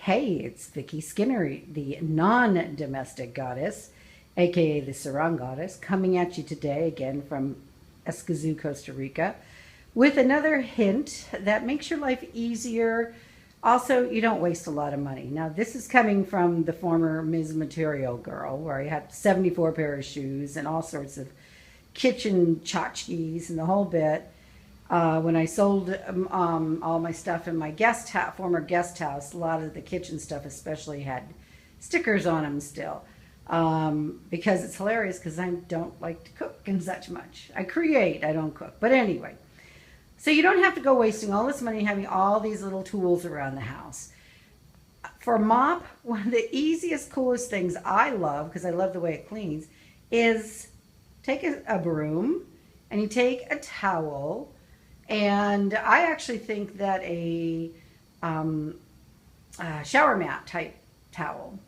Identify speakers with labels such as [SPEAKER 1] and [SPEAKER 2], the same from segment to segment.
[SPEAKER 1] Hey, it's Vicki Skinner, the non-domestic goddess, aka the Sarong goddess, coming at you today again from SOOOO, Costa Rica, with another hint that makes your life easier. Also, you don't waste a lot of money. Now, this is coming from the former Ms. Material girl, where I had 74 pair of shoes and all sorts of kitchen tchotchkes and the whole bit. When I sold all my stuff in my former guest house, a lot of the kitchen stuff especially had stickers on them still. Because it's hilarious, because I don't like to cook and such much. I create, I don't cook. But anyway, so you don't have to go wasting all this money having all these little tools around the house. For a mop, one of the easiest, coolest things I love, because I love the way it cleans, is take a broom and you take a towel. And I actually think that a shower mat type towel,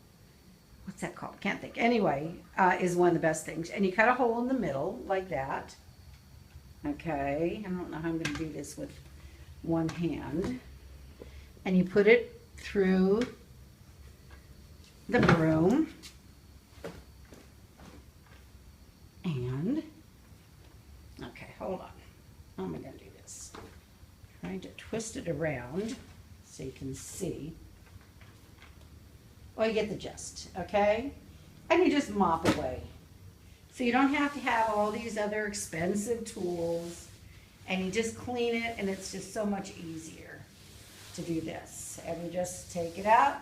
[SPEAKER 1] what's that called? Can't think. Anyway, is one of the best things. And you cut a hole in the middle like that. Okay, I don't know how I'm going to do this with one hand. And you put it through the broom. And, okay, hold on. How am I going to do this? Trying to twist it around so you can see. Well, you get the gist, okay? And you just mop away. So you don't have to have all these other expensive tools, and you just clean it, and it's just so much easier to do this. And you just take it out,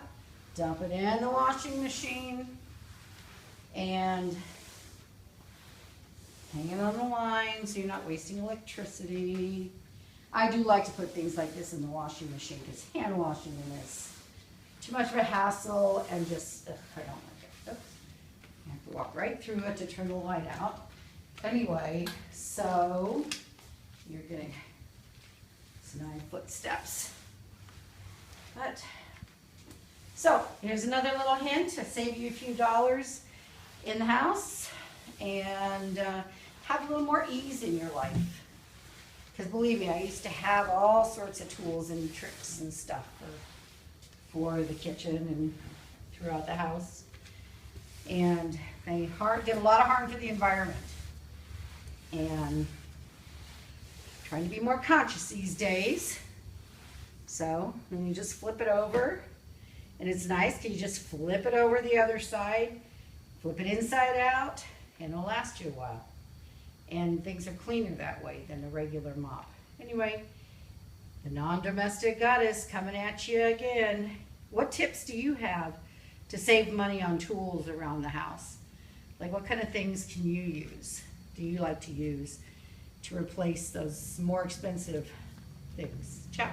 [SPEAKER 1] dump it in the washing machine, and hang it on the line so you're not wasting electricity. I do like to put things like this in the washing machine because hand washing them is too much of a hassle and just, I don't like it. Oops. You have to walk right through it to turn the light out. Anyway, so you're getting some 9 footsteps. But, so here's another little hint to save you a few dollars in the house and have a little more ease in your life. Because believe me, I used to have all sorts of tools and tricks and stuff for the kitchen and throughout the house. And they did a lot of harm to the environment. And trying to be more conscious these days. So, and you just flip it over. And it's nice because you just flip it over the other side, flip it inside out, and it'll last you a while. And things are cleaner that way than a regular mop. Anyway, the non-domestic goddess coming at you again. What tips do you have to save money on tools around the house? Like, what kind of things can you use? Do you like to use to replace those more expensive things? Ciao.